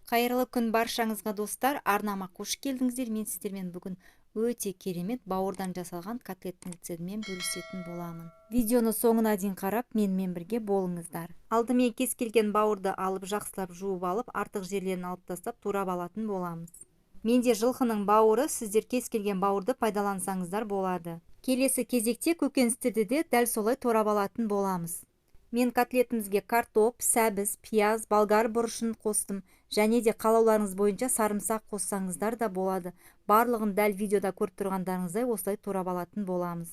Қайырлы күн баршаңызға достар, арнама қош келдіңіздер. Мен сіздермен бүгін өте керемет бауырдан жасалған котлеттің рецептімен бөлісетін боламын. Видеоны соңына дейін қарап, менімен бірге болыңыздар. Алдымен кез келген бауырды алып, жақсылап жуып алып, артық жерлерін алып тастап, турап алатын боламыз. Менде жылқының бауыры, сіздер кез келген бауырды пайдалансаңыздар болады. Келесі кезекте көкөністерді де дәл солай турап алатын боламыз. Мен котлетімізге картоп, сәбіз, пияз, болгар бұрышын қостым. Және де қалауларыңыз бойынша сарымсақ қоссаңыздар да болады. Барлығын дәл видеода көріп тұрғандарыңыздай осылай турап алатын боламыз.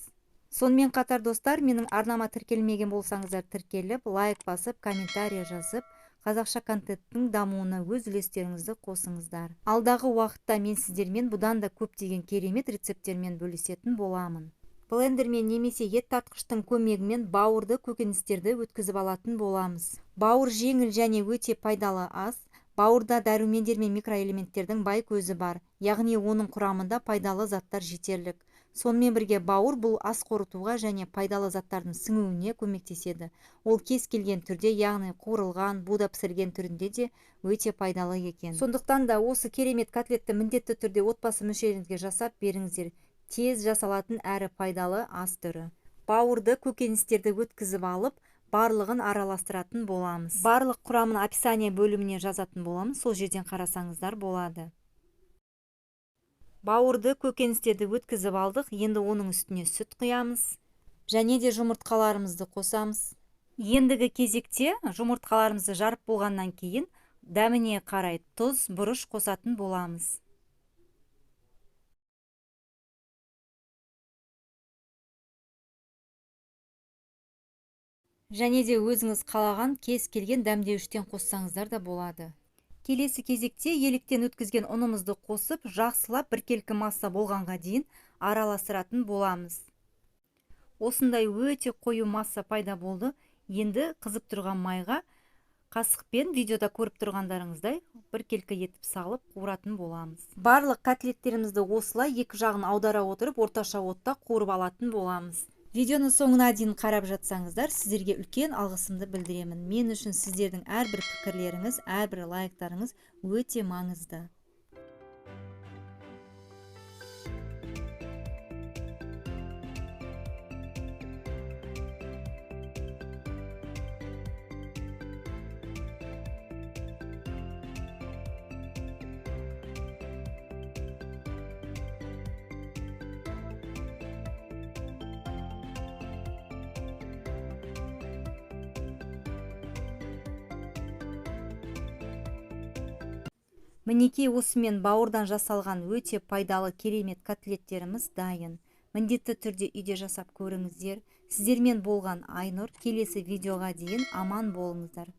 Сонымен қатар достар, менің арнама тіркелмеген болсаңыздар тіркеліп, лайк басып, комментарий жазып, қазақша контенттің дамуына өз үлестеріңізді қосыңыздар. Алдағы уақытта мен сіздермен бұдан да көптеген керемет рецепттермен бөлісетін боламын. Блендермен немесе ет тартқыштың көмегімен бауырды, көкөністерді өткізіп алатын боламыз. Бауыр жеңіл және өте пайдалы ас. Бауырда дәрумендер мен микроэлементтердің бай көзі бар, яғни оның құрамында пайдалы заттар жетерлік. Сонымен бірге бауыр бұл ас қорытуға және пайдалы заттардың сіңуіне көмектеседі. Ол кез келген түрде, яғни қуырылған, буда пісірген түрінде де өте пайдалы екен. Сондықтан да осы керемет котлетті міндетті түрде отбасы мүшелеріңізге жасап беріңіздер. Тез жасалатын әрі пайдалы ас түрі. Бауырды, көкөністерді өткізіп алып, барлығын араластыратын боламыз. Барлық құрамын описание бөліміне жазатын боламыз, сол жерден қарасаңыздар болады. Бауырды, көкөністерді өткізіп алдық, енді оның үстіне сүт құямыз. Және де жұмыртқаларымызды қосамыз. Ендігі кезекте жұмыртқаларымызды жарып болғаннан кейін дәміне қарай тұз, бұрыш қосатын боламыз. Және де өзіңіз қалаған кез келген дәмдеуіштен қоссаңыздар да болады. Келесі кезекте еліктен өткізген ұнымызды қосып, жақсылап біркелкі масса болғанға дейін араластыратын боламыз. Осындай өте қою масса пайда болды. Енді қызып тұрған майға қасықпен видеода көріп тұрғандарыңыздай біркелкі етіп салып қуыратын боламыз. Барлық котлеттерімізді осылай екі жағын аудара отырып орташа отта қуырып алатын боламыз. Видеоны соңына дейін қарап жатсаңыздар, сіздерге үлкен алғысымды білдіремін. Мен үшін сіздердің әрбір пікірлеріңіз, әрбір лайктарыңыз өте маңызды. Мінекей осымен бауырдан жасалған өте пайдалы керемет котлеттеріміз дайын. Міндетті түрде үйде жасап көріңіздер. Сіздермен болған Айнұр. Келесі видеоға дейін аман болыңыздар.